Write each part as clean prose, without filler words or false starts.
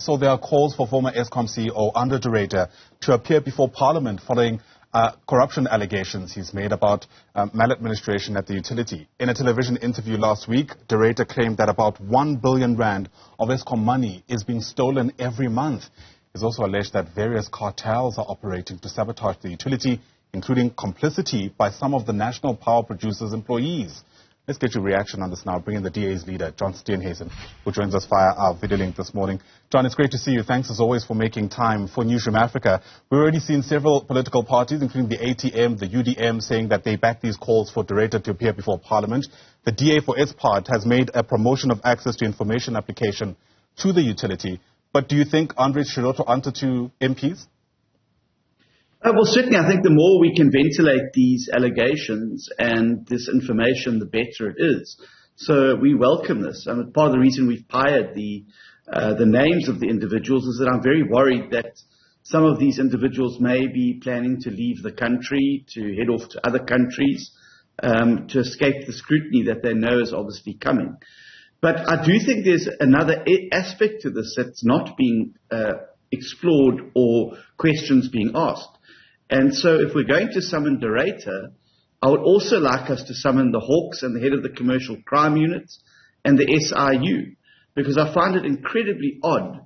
So there are calls for former Eskom CEO Andre de Ruyter to appear before Parliament following corruption allegations he's made about maladministration at the utility. In a television interview last week, de Ruyter claimed that about 1 billion rand of Eskom money is being stolen every month. He's also alleged that various cartels are operating to sabotage the utility, including complicity by some of the national power producers' employees. Let's get your reaction on this now. Bring in the DA's leader, John Steenhuissen, who joins us via our video link this morning. John, it's great to see you. Thanks as always for making time for Newzroom Afrika. We've already seen several political parties, including the ATM, the UDM, saying that they back these calls for de Ruyter to appear before Parliament. The DA, for its part, has made a promotion of access to information application to the utility. But do you think Andre should also answer to MPs? Well, certainly, I think the more we can ventilate these allegations and this information, the better it is. So we welcome this. Part of the reason we've hired the names of the individuals is that I'm very worried that some of these individuals may be planning to leave the country, to head off to other countries, to escape the scrutiny that they know is obviously coming. But I do think there's another aspect to this that's not being explored or questions being asked. And so if we're going to summon de Ruyter, I would also like us to summon the Hawks and the head of the commercial crime units and the SIU, because I find it incredibly odd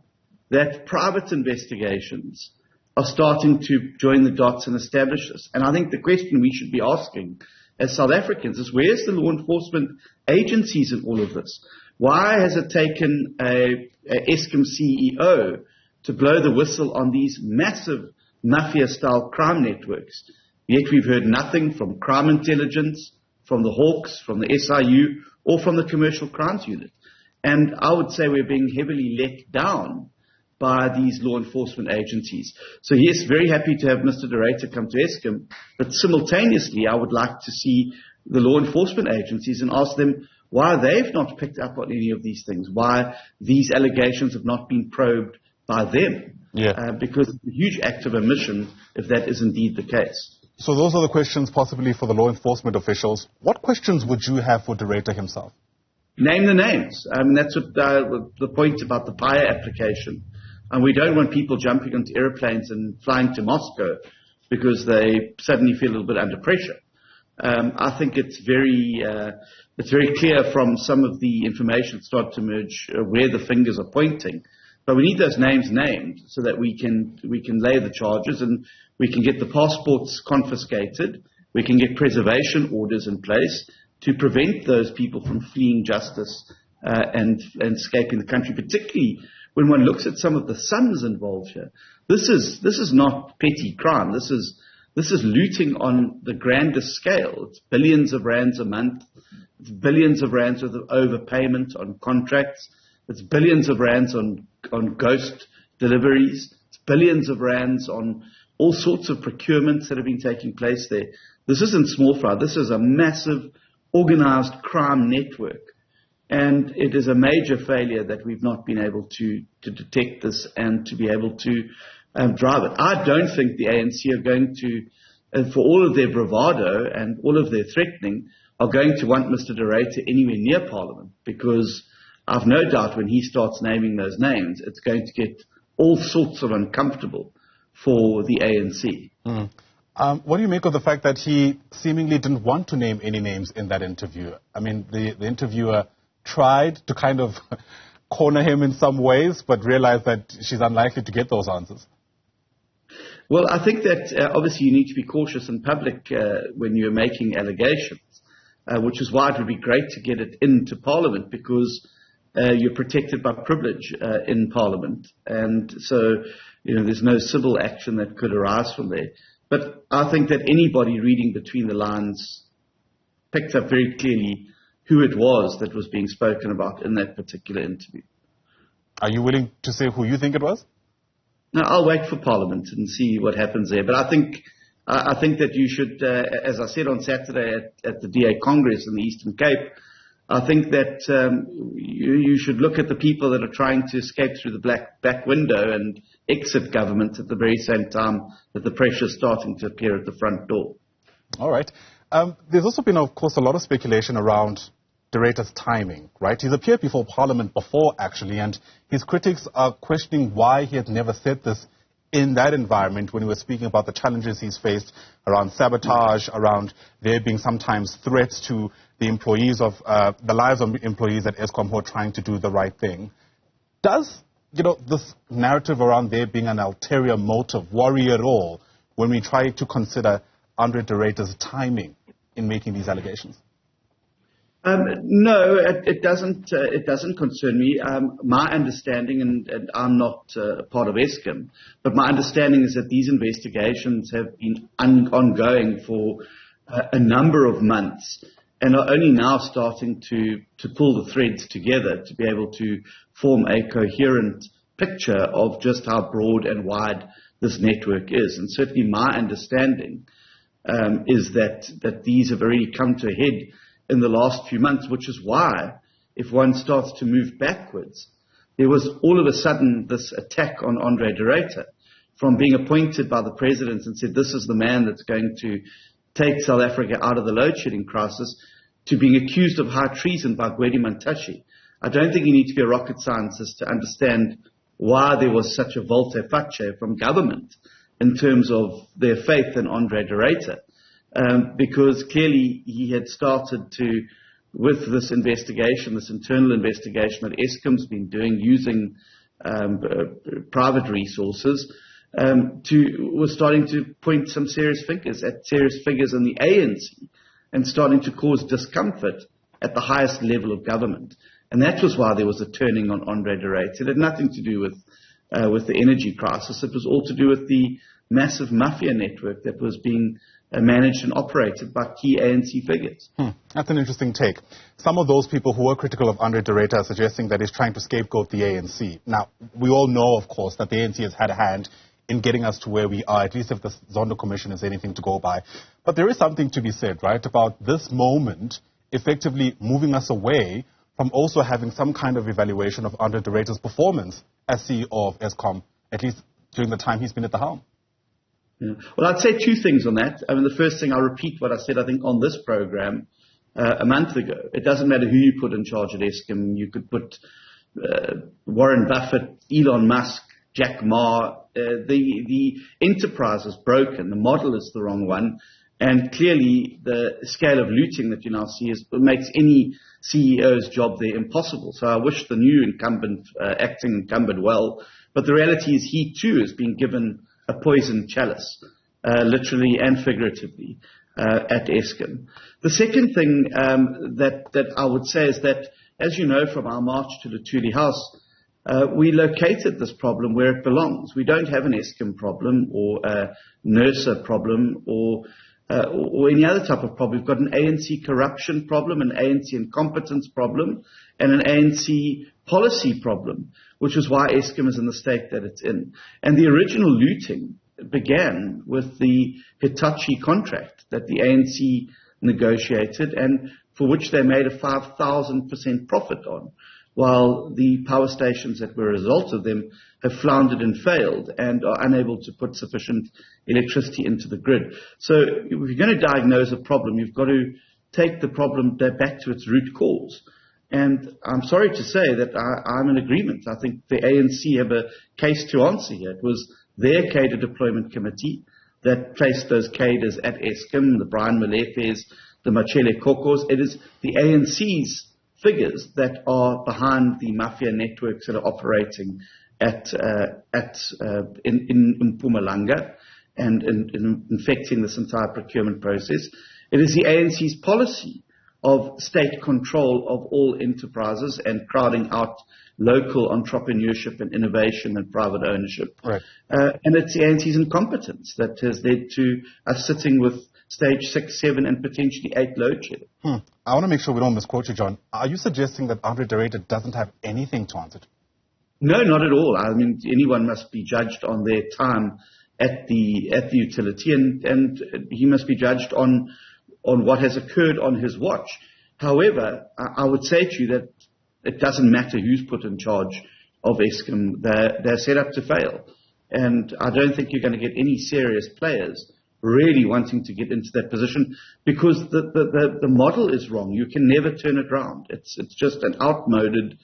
that private investigations are starting to join the dots and establish this. And I think the question we should be asking as South Africans is, where's the law enforcement agencies in all of this? Why has it taken a Eskom CEO to blow the whistle on these massive mafia-style crime networks? Yet we've heard nothing from crime intelligence, from the Hawks, from the SIU, or from the commercial crimes unit. And I would say we're being heavily let down by these law enforcement agencies. So yes, very happy to have Mr. de Ruyter come to Eskom, but simultaneously I would like to see the law enforcement agencies and ask them why they've not picked up on any of these things, why these allegations have not been probed by them. Because it's a huge act of omission if that is indeed the case. So those are the questions possibly for the law enforcement officials. What questions would you have for de Ruyter himself? Name the names. That's what the point about the PIA application. And we don't want people jumping onto airplanes and flying to Moscow because they suddenly feel a little bit under pressure. I think it's very clear from some of the information that started to emerge where the fingers are pointing. But we need those names named so that we can lay the charges and we can get the passports confiscated. We can get preservation orders in place to prevent those people from fleeing justice and escaping the country, particularly when one looks at some of the sums involved here. This is not petty crime. This is looting on the grandest scale. It's billions of rands a month. It's billions of rands worth of overpayment on contracts. It's billions of rands on ghost deliveries. It's billions of rands on all sorts of procurements that have been taking place there. This isn't small fry. This is a massive organized crime network. And it is a major failure that we've not been able to detect this and to be able to drive it. I don't think the ANC are going to, for all of their bravado and all of their threatening, are going to want Mr. de Ruyter anywhere near Parliament, because I've no doubt when he starts naming those names, it's going to get all sorts of uncomfortable for the ANC. What do you make of the fact that he seemingly didn't want to name any names in that interview? I mean, the interviewer tried to kind of corner him in some ways, but realized that she's unlikely to get those answers. Well, I think that obviously you need to be cautious in public when you're making allegations, which is why it would be great to get it into Parliament, because you're protected by privilege in Parliament. And so, there's no civil action that could arise from there. But I think that anybody reading between the lines picked up very clearly who it was that was being spoken about in that particular interview. Are you willing to say who you think it was? No, I'll wait for Parliament and see what happens there. But I think that you should, as I said on Saturday at the DA Congress in the Eastern Cape, I think that you should look at the people that are trying to escape through the back window and exit government at the very same time that the pressure is starting to appear at the front door. All right. There's also been, of course, a lot of speculation around de Ruyter's timing, right? He's appeared before Parliament before, actually, and his critics are questioning why he had never said this in that environment when he was speaking about the challenges he's faced around sabotage, around there being sometimes threats to the employees of the lives of employees at Eskom who are trying to do the right thing. Does, this narrative around there being an ulterior motive worry at all when we try to consider Andre de Ruyter's timing in making these allegations? No, it doesn't. It doesn't concern me. My understanding, and I'm not part of Eskom, but my understanding is that these investigations have been ongoing for a number of months, and are only now starting to pull the threads together to be able to form a coherent picture of just how broad and wide this network is. And certainly, my understanding is that these have already come to a head in the last few months, which is why, if one starts to move backwards, there was all of a sudden this attack on Andre de Ruyter, from being appointed by the president and said, this is the man that's going to take South Africa out of the load-shedding crisis, to being accused of high treason by Gwedi Mantashe. I don't think you need to be a rocket scientist to understand why there was such a volte-face from government in terms of their faith in Andre de Ruyter. Because clearly he had started to, with this investigation, this internal investigation that Eskom's been doing using private resources, was starting to point some serious fingers in the ANC and starting to cause discomfort at the highest level of government. And that was why there was a turning on Andre de Ruyter. It had nothing to do with the energy crisis. It was all to do with the massive mafia network that was being managed and operated by key ANC figures. That's an interesting take. Some of those people who are critical of Andre de Ruyter are suggesting that he's trying to scapegoat the ANC. Now, we all know, of course, that the ANC has had a hand in getting us to where we are, at least if the Zondo Commission is anything to go by. But there is something to be said, right, about this moment effectively moving us away from also having some kind of evaluation of Andre de Ruyter's performance as CEO of Eskom, at least during the time he's been at the helm. Yeah. Well, I'd say two things on that. I mean, the first thing, I'll repeat what I said, I think, on this program a month ago. It doesn't matter who you put in charge at Eskom. You could put Warren Buffett, Elon Musk, Jack Ma. The enterprise is broken. The model is the wrong one. And clearly, the scale of looting that you now see makes any CEO's job there impossible. So I wish the new acting incumbent well. But the reality is he, too, is being given a poison chalice, literally and figuratively, at Eskom. The second thing that I would say is that, as you know from our march to the Thuli House, we located this problem where it belongs. We don't have an Eskom problem or a NERSA problem or any other type of problem. We've got an ANC corruption problem, an ANC incompetence problem, and an ANC policy problem, which is why Eskom is in the state that it's in. And the original looting began with the Hitachi contract that the ANC negotiated and for which they made a 5,000% profit on, while the power stations that were a result of them have floundered and failed and are unable to put sufficient electricity into the grid. So if you're going to diagnose a problem, you've got to take the problem back to its root cause. And I'm sorry to say that I'm in agreement. I think the ANC have a case to answer here. It was their cadre deployment committee that placed those cadres at Eskom, the Brian Malefes, the Machele Kokos. It is the ANC's figures that are behind the mafia networks that are operating in Mpumalanga and in infecting this entire procurement process. It is the ANC's policy of state control of all enterprises and crowding out local entrepreneurship and innovation and private ownership. Right. And it's the ANC's incompetence that has led to us sitting with stage 6, 7, and potentially 8 load shedding. I want to make sure we don't misquote you, John. Are you suggesting that Andre de Ruyter doesn't have anything to answer to? No, not at all. I mean, anyone must be judged on their time at the utility, and he must be judged on what has occurred on his watch. However, I would say to you that it doesn't matter who's put in charge of Eskom. They're set up to fail. And I don't think you're going to get any serious players really wanting to get into that position, because the model is wrong. You can never turn it around. It's just an outmoded,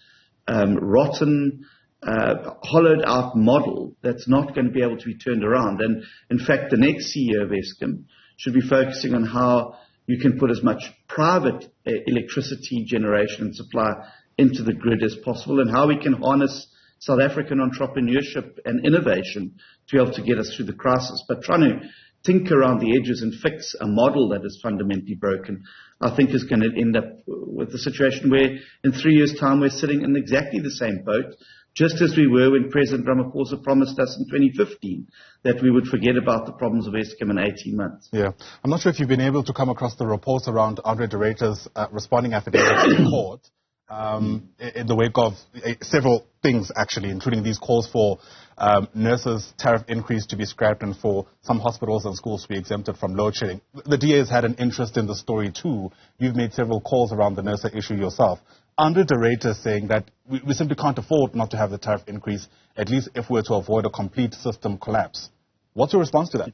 rotten, hollowed out model that's not going to be able to be turned around. And in fact, the next CEO of Eskom should be focusing on how you can put as much private electricity generation and supply into the grid as possible, and how we can harness South African entrepreneurship and innovation to be able to get us through the crisis. But trying to tinker around the edges and fix a model that is fundamentally broken, I think is going to end up with a situation where in 3 years' time we're sitting in exactly the same boat, just as we were when President Ramaphosa promised us in 2015 that we would forget about the problems of Eskom in 18 months. Yeah. I'm not sure if you've been able to come across the reports around Andre de Ruyter's responding affidavit in court in the wake of several things, actually, including these calls for nurses' tariff increase to be scrapped and for some hospitals and schools to be exempted from load shedding. The DA has had an interest in the story too. You've made several calls around the nurse issue yourself. Andre de Ruyter saying that we simply can't afford not to have the tariff increase, at least if we're to avoid a complete system collapse. What's your response to that?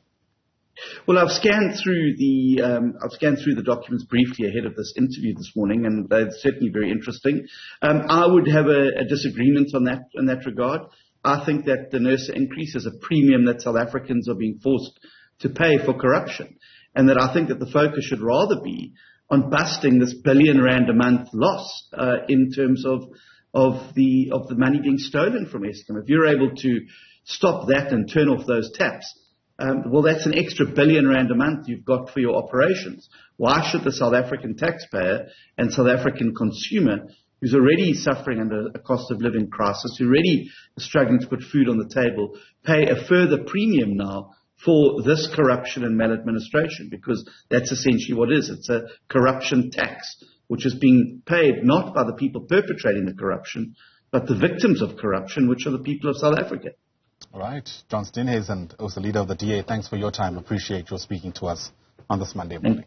Well, I've scanned through the documents briefly ahead of this interview this morning, and they're certainly very interesting. I would have a disagreement on that in that regard. I think that the NERSA increase is a premium that South Africans are being forced to pay for corruption, and that I think that the focus should rather be on busting this R1 billion a month loss in terms of the money being stolen from Eskom. If you're able to stop that and turn off those taps, well, that's an extra R1 billion a month you've got for your operations. Why should the South African taxpayer and South African consumer, who's already suffering under a cost of living crisis, who already is struggling to put food on the table, pay a further premium now for this corruption and maladministration? Because that's essentially what it is. It's a corruption tax, which is being paid not by the people perpetrating the corruption, but the victims of corruption, which are the people of South Africa. All right. John Steenhuissen, who's the leader of the DA, thanks for your time. Appreciate your speaking to us on this Monday morning.